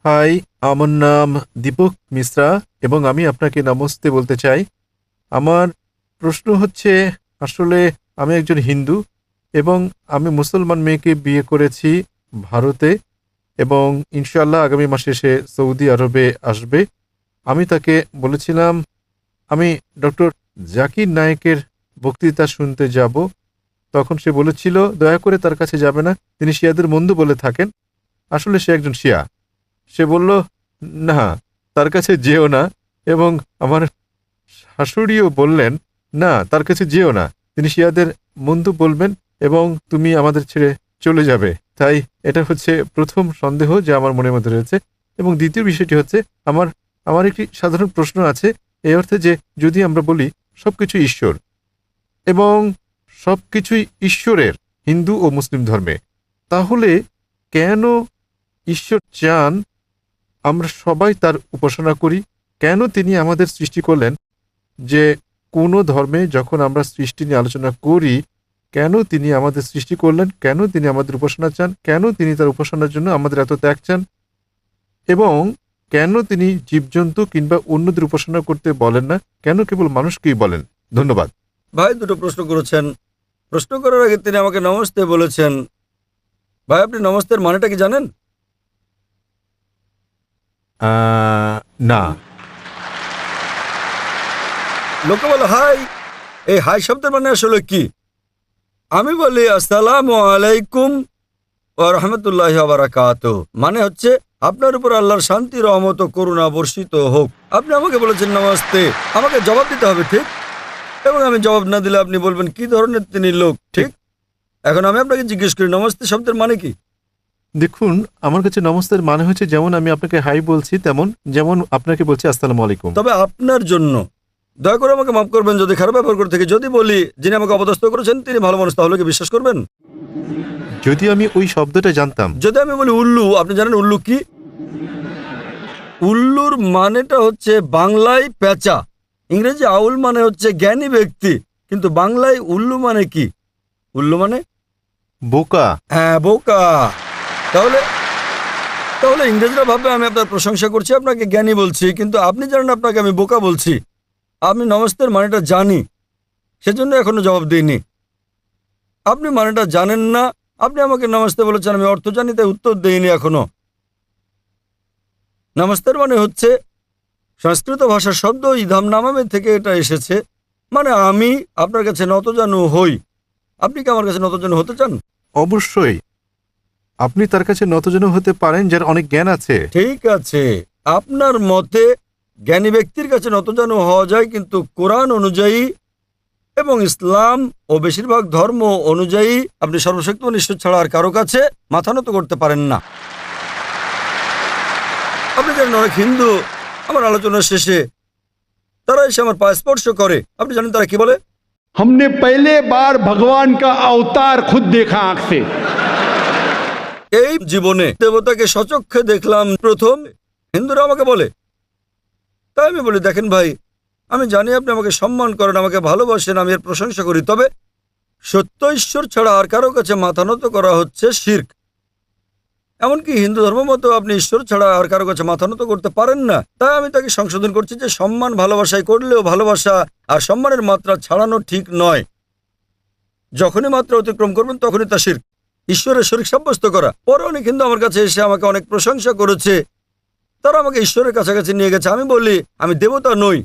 High, আমার নাম দীপক মিশ্রা এবং আমি আপনাকে নমস্তে বলতে চাই। আমার প্রশ্ন হচ্ছে, আসলে আমি একজন হিন্দু এবং আমি মুসলমান মেয়েকে বিয়ে করেছি ভারতে, এবং ইনশাআল্লাহ আগামী মাসে সে সৌদি আরবে আসবে। আমি তাকে বলেছিলাম আমি ডক্টর জাকির নায়েকের বক্তৃতা শুনতে যাব। তখন সে বলেছিল দয়া করে তার কাছে যাবে না, তিনি শিয়াদের বন্ধু বলে থাকেন। আসলে সে একজন শিয়া। সে বলল, না, তার কাছে যেও না। এবং আমার শাশুড়িও বললেন, না, তার কাছে যেও না, তিনি শিয়াদের বন্ধু বলবেন এবং তুমি আমাদের ছেড়ে চলে যাবে। তাই এটা হচ্ছে প্রথম সন্দেহ যে আমার মনের মধ্যে রয়েছে। এবং দ্বিতীয় বিষয়টি হচ্ছে, আমার আমার একটি সাধারণ প্রশ্ন আছে, এই অর্থে যে যদি আমরা বলি সবকিছু ঈশ্বর এবং সবকিছুই ঈশ্বরের হিন্দু ও মুসলিম ধর্মে, তাহলে কেন ঈশ্বর চান আমরা সবাই তার উপাসনা করি? কেন তিনি আমাদের সৃষ্টি করলেন? যে কোনো ধর্মে যখন আমরা সৃষ্টি নিয়ে আলোচনা করি, কেন তিনি আমাদের সৃষ্টি করলেন, কেন তিনি আমাদের উপাসনা চান, কেন তিনি তার উপাসনার জন্য আমাদের এত ত্যাগ চান, এবং কেন তিনি জীবজন্তু কিংবা অন্যদের উপাসনা করতে বলেন না, কেন কেবল মানুষকেই বলেন? ধন্যবাদ। ভাই দুটো প্রশ্ন করেছেন। প্রশ্ন করার আগে তিনি আমাকে নমস্তে বলেছেন। ভাই আপনি নমস্তের মানেটা কি জানেন? না। লোকে বলে হাই। এই হাই শব্দের মানে আসলে কি? আমি বলি আসসালামু আলাইকুম ওয়া রাহমাতুল্লাহি ওয়া বারাকাতুহু, মানে হচ্ছে আপনার উপর আল্লাহর শান্তি, রহমত ও করুণা বর্ষিত হোক। আপনি আমাকে বলেছেন নমস্তে, আমাকে জবাব দিতে হবে, ঠিক? এবং আমি জবাব না দিলে আপনি বলবেন কি ধরনের তিনি লোক, ঠিক? এখন আমি আপনাকে জিজ্ঞেস করি নমস্তে শব্দের মানে কি? দেখুন, আমার কাছে নমস্তের মানে হচ্ছে যেমন আমি আপনাকে হাই বলছি, তেমন যেমন আপনাকে বলছি আসসালামু আলাইকুম। তবে আপনার জন্য দয়া করে আমাকে মাফ করবেন যদি খারাপ ব্যবহার করে থেকে যদি বলি যিনি আমাকে অপদস্থ করেছেন তিনি ভালো মানুষ, তাহলে কি বিশ্বাস করবেন? যদি আমি ওই শব্দটা জানতাম। যদি আমি বলি উল্লু, আপনি জানেন উল্লু কি? উল্লুর মানেটা হচ্ছে বাংলায় পেঁচা, ইংরেজি আউল মানে হচ্ছে জ্ঞানী ব্যক্তি, কিন্তু বাংলায় উল্লু মানে কি? উল্লু মানে বোকা। হ্যাঁ, বোকা। তাহলে তাহলে ইংরেজরা ভাববে আমি আপনার প্রশংসা করছি, আপনাকে জ্ঞানী বলছি, কিন্তু আপনি জানেন আপনাকে আমি বোকা বলছি। আমি নমস্তের মানেটা জানি, সেজন্য এখনো জবাব দিইনি। আপনি মানেটা জানেন না, আপনি আমাকে নমস্তে বলেছেন, আমি অর্থ জানি তাই উত্তর দেইনি এখনো। নমস্তের মানে হচ্ছে সংস্কৃত ভাষার শব্দ ইধাম নামামে থেকে এটা এসেছে, মানে আমি আপনার কাছে নতজানু হই। আপনি কি আমার কাছে নতজানু হতে চান? অবশ্যই আপনি তার কাছে নতজানু হতে পারেন যার অনেক জ্ঞান আছে। ঠিক আছে, আপনার মতে জ্ঞানী ব্যক্তির কাছে নতজানু হওয়া যায়, কিন্তু কোরআন অনুযায়ী এবং ইসলাম ও বেশিরভাগ ধর্ম অনুযায়ী আপনি সর্বশক্তিমান ঈশ্বর ছাড়া আর কারো কাছে মাথা নত করতে পারেন না। আপনি জানেন অনেক হিন্দু আমার আলোচনার শেষে তারা এসে আমার পায়ে স্পর্শ করে। আপনি জানেন তারা কি বলে? हमने पहले बार भगवान का अवतार खुद देखा आंख से। এই জীবনে দেবতাকে সচক্ষে দেখলাম প্রথম, হিন্দুরা আমাকে বলে। তাই আমি বলি দেখেন ভাই, আমি জানি আপনি আমাকে সম্মান করেন, আমাকে ভালোবাসেন, আমি এর প্রশংসা করি, তবে সত্য ঈশ্বর ছাড়া আর কারো কাছে মাথা নত করা হচ্ছে শিরক। এমনকি হিন্দু ধর্ম মতো আপনি ঈশ্বর ছাড়া আর কারো কাছে মাথা নত করতে পারেন না। তাই আমি তাকে সংশোধন করছি যে সম্মান ভালোবাসায় করলেও ভালোবাসা আর সম্মানের মাত্রা ছাড়ানো ঠিক নয়। যখনই মাত্রা অতিক্রম করবেন তখনই তা শিরক, ঈশ্বরের শরীক সাব্যস্ত করা। পরে অনেক হিন্দু আমার কাছে এসে আমাকে অনেক প্রশংসা করেছে, তারা আমাকে ঈশ্বরের কাছাকাছি নিয়ে গেছে। আমি বলি আমি দেবতা নই,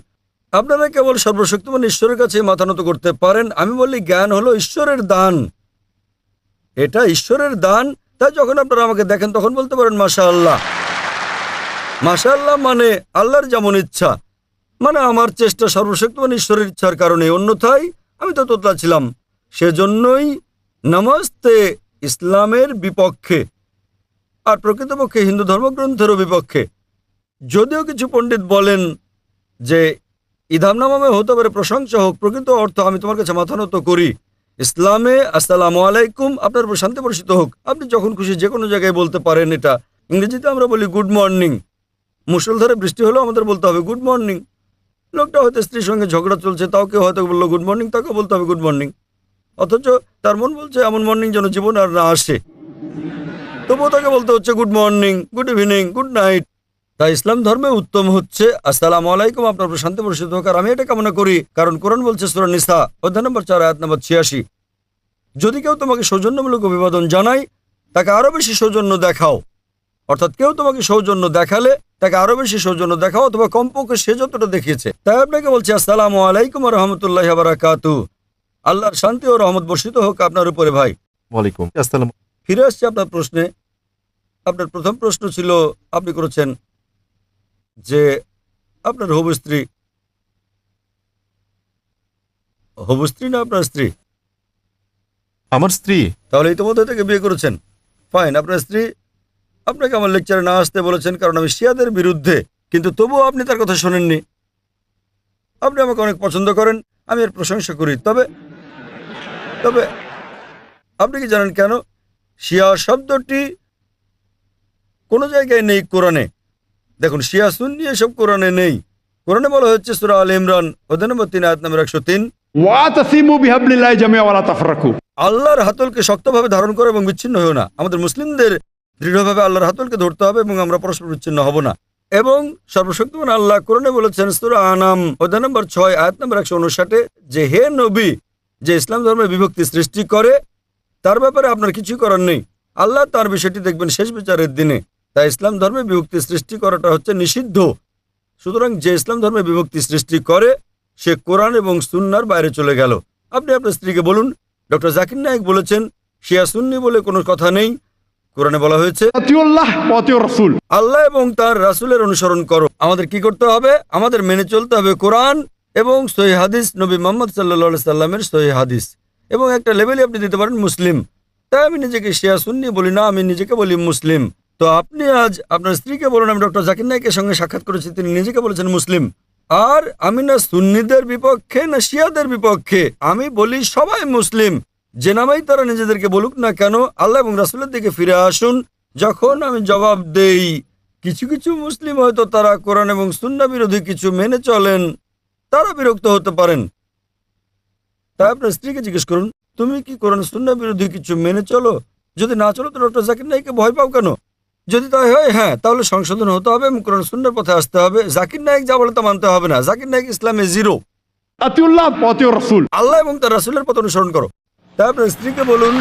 আপনারা কেবল সর্বশক্তিমান ঈশ্বরের কাছে মাথা নত করতে পারেন। আমি বলি জ্ঞান হলো ঈশ্বরের দান, এটা ঈশ্বরের দান। তাই যখন আপনারা আমাকে দেখেন তখন বলতে পারেন মাশাআল্লাহ। মাশাআল্লাহ মানে আল্লাহর যেমন ইচ্ছা, মানে আমার চেষ্টা সর্বশক্তিমান ঈশ্বরের ইচ্ছার কারণে, অন্যথায় আমি তো তোতলা ছিলাম। সেজন্যই নমস্তে ইসলামের বিপক্ষে আর প্রকৃতপক্ষে হিন্দু ধর্মগ্রন্থেরও বিপক্ষে। যদিও কিছু পণ্ডিত বলেন যে ইধাম নামামে হতে পারে প্রশংসা হোক, প্রকৃত অর্থ আমি তোমার কাছে মাথা নত করি। ইসলামে আসসালামু আলাইকুম, আপনার উপর শান্তি বর্ষিত হোক। আপনি যখন খুশি যে কোনো জায়গায় বলতে পারেন এটা। ইংরেজিতে আমরা বলি গুড মর্নিং, মুষলধারে বৃষ্টি হলেও আমাদের বলতে হবে গুড মর্নিং। লোকটা হয়তো স্ত্রীর সঙ্গে ঝগড়া চলছে, তাও কেউ হয়তো বললো গুড মর্নিং, তাকেও বলতে হবে গুড মর্নিং, অথচ তার মন বলছে এমন মর্নিং যেন জীবন আর না আসে, তবুও তাকে বলতে হচ্ছে good morning, good evening, good night. তাই ইসলাম ধর্মে উত্তম হচ্ছে আসসালামু আলাইকুম, আপনার উপর শান্তি বর্ষিত হোক। আর আমি এটা কামনা করি, কারণ কোরআন বলছে সূরা নিসা অধ্যায় নম্বর 4 আয়াত নম্বর 86, যদি কেউ তোমাকে সৌজন্যমূলক অভিবাদন জানায় তাকে আরো বেশি সৌজন্য দেখাও। অর্থাৎ কেউ তোমাকে সৌজন্য দেখালে তাকে আরো বেশি সৌজন্য দেখাও, অথবা কমপক্ষে সে যতটা দেখিয়েছে। তাই আপনাকে বলছি আসসালামু আলাইকুম ওয়া রাহমাতুল্লাহি ওয়া বারাকাতুহু, আল্লাহর শান্তি ও রহমত বর্ষিত হোক আপনার উপরে। ভাই ওয়ালাইকুম আসসালাম। ফিরে আসছে আপনার প্রশ্নে। আপনার প্রথম প্রশ্ন ছিল, আপনি করেছেন যে আপনার হবু স্ত্রী না আপনার স্ত্রী? আমার স্ত্রী। তাহলে ইতিমধ্যে থেকে বিয়ে করেছেন। ফাইন, আপনার স্ত্রী আপনাকে আমার লেকচারে না আসতে বলেছেন কারণ আমি শিয়াদের বিরুদ্ধে, কিন্তু তবুও আপনি তার কথা শোনেননি। আপনি আমাকে অনেক পছন্দ করেন, আমি এর প্রশংসা করি। তবে তবে আপনি কি জানেন কেন শিয়া শব্দটি কোনো জায়গায় নেই কোরআনে? দেখুন, শিয়া সুন্নি এসব কোরআনে নেই। কোরআনে বলা হচ্ছে সূরা আল ইমরান অধ্যায় নম্বর 3 আয়াত নম্বর 103, वातसिमु बिहब्लिल्लाहि जमीअन वला तफरकू। আল্লাহর হাতলকে শক্তভাবে ধারণ করো এবং বিচ্ছিন্ন হও না। আমাদের মুসলিমদের দৃঢ়ভাবে আল্লাহর হাতলকে ধরতে হবে এবং আমরা পরস্পর বিচ্ছিন্ন হব না। এবং সর্বশক্তিমান আল্লাহ কোরআনে বলেছেন সূরা আনাম অধ্যায় নম্বর 6 আয়াত নম্বর 159 যে হে নবী, যে ইসলাম ধর্মে বিভক্তি সৃষ্টি করে তার ব্যাপারে আপনার কিছু করার নেই। আল্লাহ তার বিষয়টি দেখবেন শেষ বিচারের দিনে। তাই ইসলাম ধর্মে বিভক্তি সৃষ্টি করাটা হচ্ছে নিষিদ্ধ। সুতরাং যে ইসলাম ধর্মে বিভক্তি সৃষ্টি করে সে কোরআন এবং সুন্নাহর বাইরে চলে গেল। আপনি আপনার স্ত্রীকে বলুন, ডক্টর জাকির নায়েক বলেছেন শিয়া সুন্নি বলে কোনো কথা নেই। কোরআনে বলা হয়েছে আতিউল্লাহ ওয়া আতিউর রাসূল, আল্লাহ এবং তার রাসূলের অনুসরণ করো। আমাদের কি করতে হবে? আমাদের মেনে চলতে হবে কোরআন এবং সহিহ হাদিস, নবী মুহাম্মদ সাল্লাল্লাহু আলাইহি সাল্লামের সহিহ হাদিস। এবং একটা লেভেলে আপনি দিতে পারেন মুসলিম। তাই আমি নিজেকে শিয়া সুন্নি বলি না, আমি নিজেকে বলি মুসলিম। তো আপনি আজ আপনার স্ত্রীকে বলুন আমি ডক্টর জাকির নায়েকের সঙ্গে সাক্ষাৎ করেছি, তিনি নিজেকে বলেছেন মুসলিম। আর আমি না সুন্নিদের বিপক্ষে না শিয়াদের বিপক্ষে, আমি বলি সবাই মুসলিম। যে নামেই তারা নিজেদেরকে বলুক না কেন, আল্লাহ এবং রাসূলের দিকে ফিরে আসুন। যখন আমি জবাব দেই কিছু কিছু মুসলিম হয়তো তারা কোরআন এবং সুন্নাহ বিরোধী কিছু মেনে চলেন, তারা বিরক্ত হতে পারেন। তাই আপনার স্ত্রীকে জিজ্ঞেস করুন, তুমি কি কোরআন সুন্নাহ বিরোধী কিছু মেনে চলো? যদি না চলো তো ডক্টর জাকির নায়েককে ভয় পাও কেন? যদি তাই হয়, হ্যাঁ, তাহলে সংশোধন হতে হবে এবং কোরআন সুন্নাহর পথে আসতে হবে। জাকির নায়েক যা বলে তা মানতে হবে না। জাকির নায়েক ইসলামে জিরো। আতিউল্লাহ ওয়া আতিউর রাসূল, আল্লাহ এবং তার রাসূলের পথ অনুসরণ করো। তাই আপনার স্ত্রীকে বলুন,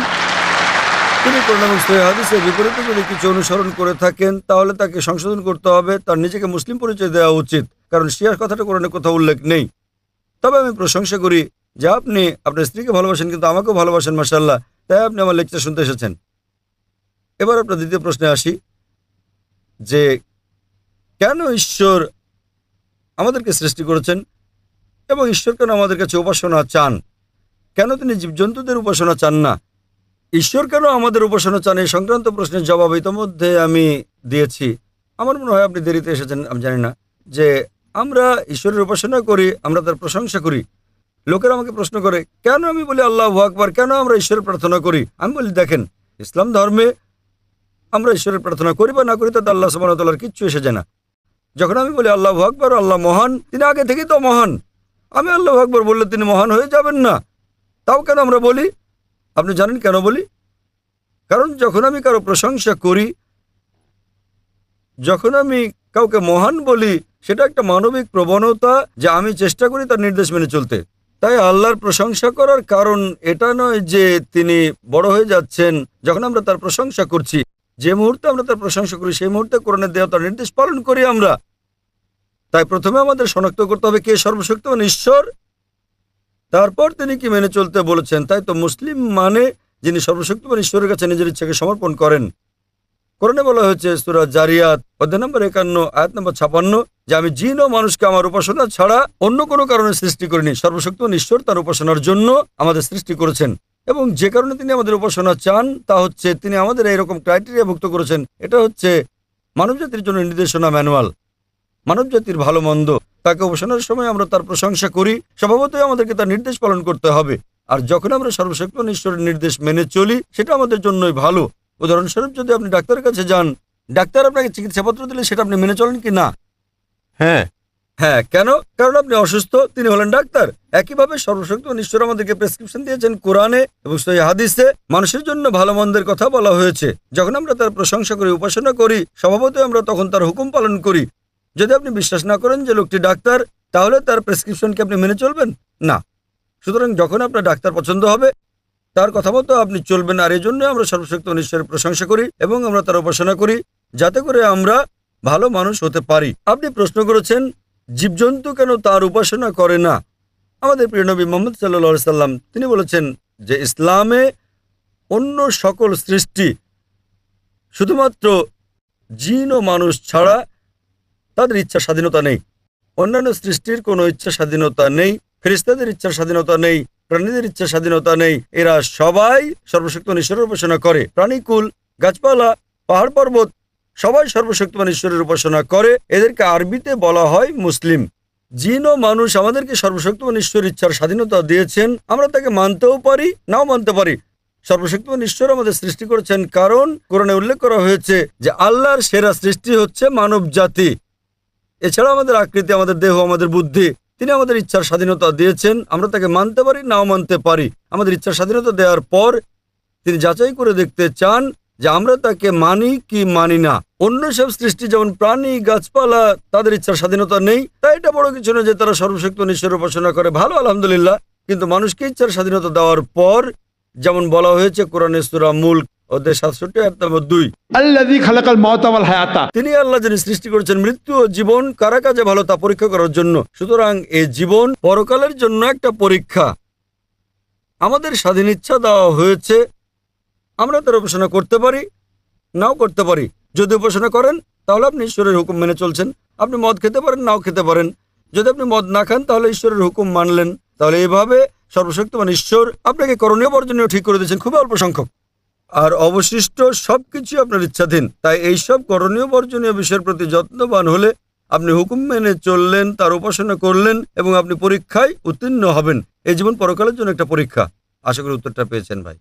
তিনি কোরআন এবং সহিহ হাদিসের বিপরীতে যদি কিছু অনুসরণ করে থাকেন তাহলে তাকে সংশোধন করতে হবে, তার নিজেকে মুসলিম পরিচয় দেওয়া উচিত, কারণ শিয়ার কথাটা কোরআনে কোথাও উল্লেখ নেই। তবে আমি প্রশংসা করি যে আপনি আপনার স্ত্রীকে ভালোবাসেন কিন্তু আমাকেও ভালোবাসেন, মাশাআল্লাহ। তাই আপনি আমার লেকচার শুনতে এসেছেন। এবার আপনার দ্বিতীয় প্রশ্নে আসি যে কেন ঈশ্বর আমাদেরকে সৃষ্টি করেছেন এবং ঈশ্বর কেন আমাদের কাছে উপাসনা চান? কেন তিনি জীবজন্তুদের উপাসনা চান না? ঈশ্বর কেন আমাদের উপাসনা চান? এই সংক্রান্ত প্রশ্নের জবাব ইতোমধ্যে আমি দিয়েছি। আমার মনে হয় আপনি দেরিতে এসেছেন, আমি জানি না। যে আমরা ঈশ্বরের উপাসনা করি, আমরা তার প্রশংসা করি। লোকেরা আমাকে প্রশ্ন করে কেন আমি বলি আল্লাহু আকবার, কেন আমরা ঈশ্বরের প্রার্থনা করি? আমি বলি দেখেন, ইসলাম ধর্মে আমরা ঈশ্বরের প্রার্থনা করি বা না করি তাতে আল্লাহ সুবহানাহু ওয়া তাআলার কিচ্ছু এসে যায় না। যখন আমি বলি আল্লাহু আকবার, আল্লাহ মহান, তিনি আগে থেকেই তো মহান। আমি আল্লাহু আকবার বললে তিনি মহান হয়ে যাবেন না? তাও কেন আমরা বলি? আপনি জানেন কেন বলি? কারণ যখন আমি কারো প্রশংসা করি, যখন আমি কাউকে মহান বলি, সেটা একটা মানবিক প্রবণতা যে আমি চেষ্টা করি তার নির্দেশ মেনে চলতে। তাই আল্লাহর প্রশংসা করার কারণ এটা নয় যে তিনি বড় হয়ে যাচ্ছেন যখন আমরা তার প্রশংসা করছি। যে মুহূর্তে আমরা তার প্রশংসা করি সেই মুহূর্তে কোরআনের দেওয়া তার নির্দেশ পালন করি আমরা। তাই প্রথমে আমাদের শনাক্ত করতে হবে কে সর্বশক্তিমান ঈশ্বর, তারপর তিনি কি মেনে চলতে বলেছেন। তাই তো মুসলিম মানে যিনি সর্বশক্তিমান ঈশ্বরের কাছে নিজের ইচ্ছাকে সমর্পণ করেন। কোরআনে বলা হয়েছে সূরা জারিয়াত অধ্যায় নম্বর 51 আয়াত নম্বর 56 যে আমি জিন ও মানুষকে আমার উপাসনা ছাড়া অন্য কোনো কারণে সৃষ্টি করিনি। সর্বশক্তিমান ঈশ্বর তার উপাসনার জন্য আমাদের সৃষ্টি করেছেন এবং যে কারণে তিনি আমাদের উপাসনা চান তা হচ্ছে তিনি আমাদের এইরকম ক্রাইটেরিয়া ভুক্ত করেছেন। এটা হচ্ছে মানবজাতির জন্য নির্দেশনা ম্যানুয়াল, মানবজাতির ভালো মন্দ। তাকে উপাসনার সময় আমরা তার প্রশংসা করি, স্বভাবতই আমাদেরকে তার নির্দেশ পালন করতে হবে। আর যখন আমরা সর্বশক্তিমান ঈশ্বরের নির্দেশ মেনে চলি সেটা আমাদের জন্যই ভালো। উদাহরণস্বরূপ যদি আপনি ডাক্তারের কাছে যান, ডাক্তার আপনাকে চিকিৎসাপত্র দিলে সেটা আপনি মেনে চলেন কি না? হ্যাঁ। হ্যাঁ, কেন? কারণ আপনি অসুস্থ, তিনি হলেন ডাক্তার। একইভাবে সর্বশক্তিমান ঈশ্বর আমাদেরকে প্রেসক্রিপশন দিয়েছেন কোরআনে এবং সহিহ হাদিসে। মানুষের জন্য ভালো মন্দের কথা বলা হয়েছে। যখন আমরা তার প্রশংসা করি, উপাসনা করি, স্বভাবতই আমরা তখন তার হুকুম পালন করি। যদি আপনি বিশ্বাস না করেন যে লোকটি ডাক্তার, তাহলে তার প্রেসক্রিপশনকে আপনি মেনে চলবেন না। সুতরাং যখন আপনার ডাক্তার পছন্দ হবে, তার কথা মতো আপনি চলবেন। আর এই জন্য আমরা সর্বশক্তিমান ঈশ্বরের প্রশংসা করি এবং আমরা তার উপাসনা করি, যাতে করে আমরা ভালো মানুষ হতে পারি। আপনি প্রশ্ন করেছেন জীবজন্তু কেন তার উপাসনা করে না। আমাদের প্রিয় নবী মুহাম্মদ সাল্লাল্লাহু আলাইহি সাল্লাম তিনি বলেছেন যে ইসলামে অন্য সকল সৃষ্টি, শুধুমাত্র জিন ও মানুষ ছাড়া, তাদের ইচ্ছা স্বাধীনতা নেই। অন্যান্য সৃষ্টির কোনো ইচ্ছা স্বাধীনতা নেই, ফেরেশতাদের ইচ্ছার স্বাধীনতা নেই, প্রাণীদের ইচ্ছা স্বাধীনতা নেই। এরা সবাই সর্বশক্তিমান ঈশ্বরের উপাসনা করে। প্রাণীকুল, গাছপালা, পাহাড় পর্বত সবাই সর্বশক্তিমান ঈশ্বরের উপাসনা করে। এদেরকে আরবিতে বলা হয় মুসলিম। জিন ও মানুষ আমাদেরকে সর্বশক্তিমান ঈশ্বরের ইচ্ছার স্বাধীনতা দিয়েছেন। আমরা তাকে মানতেও পারি, নাও মানতে পারি। সর্বশক্তিমান ঈশ্বর আমাদের সৃষ্টি করেছেন, কারণ কোরআনে উল্লেখ করা হয়েছে যে আল্লাহর সেরা সৃষ্টি হচ্ছে মানব জাতি। এছাড়া আমাদের আকৃতি, আমাদের দেহ, আমাদের বুদ্ধি, তিনি আমাদের ইচ্ছার স্বাধীনতা দিয়েছেন। আমরা তাকে মানতে পারি, নাও মানতে পারি। আমাদের ইচ্ছার স্বাধীনতা দেওয়ার পর তিনি যাচাই করে দেখতে চান যে আমরা তাকে মানি কি মানি না। অন্য সব সৃষ্টি যেমন প্রাণী, গাছপালা, তাদের ইচ্ছার স্বাধীনতা নেই। তাই এটা বড় কিছু না যে তারা সর্বশক্তিমান ঈশ্বরের উপাসনা করে, ভালো, আলহামদুলিল্লাহ। কিন্তু মানুষকে ইচ্ছার স্বাধীনতা দেওয়ার পর, যেমন বলা হয়েছে কোরআনে সূরা মুলক অধ্যায় 67 আয়াত নম্বর 2, अल्लज़ी खलक़ल मौत वल हयाता, তিনি আল্লাহ যিনি সৃষ্টি করেছেন মৃত্যু ও জীবন, কারা কাজে ভালো তা পরীক্ষা করার জন্য। সুতরাং এই জীবন পরকালের জন্য একটা পরীক্ষা। আমাদের স্বাধীন ইচ্ছা দেওয়া হয়েছে, আমরা তার উপাসনা করতে পারি, নাও করতে পারি। যদি উপাসনা করেন তাহলে আপনি ঈশ্বরের হুকুম মেনে চলছেন। আপনি মদ খেতে পারেন, নাও খেতে পারেন। যদি আপনি মদ না খান তাহলে ঈশ্বরের হুকুম মানলেন। তাহলে এইভাবে সর্বশক্তিমান ঈশ্বর আপনাকে করণীয় বর্জনীয় ঠিক করে দিয়েছেন, খুবই অল্প সংখ্যক। আর অবশিষ্ট সবকিছু আপনার ইচ্ছাধীন। তাই এইসব করণীয় বর্জনীয় বিষয়ের প্রতি যত্নবান হলে আপনি হুকুম মেনে চললেন, তার উপাসনা করলেন এবং আপনি পরীক্ষায় উত্তীর্ণ হবেন। এই জীবন পরকালের জন্য একটা পরীক্ষা। আশা করি উত্তরটা পেয়েছেন ভাই।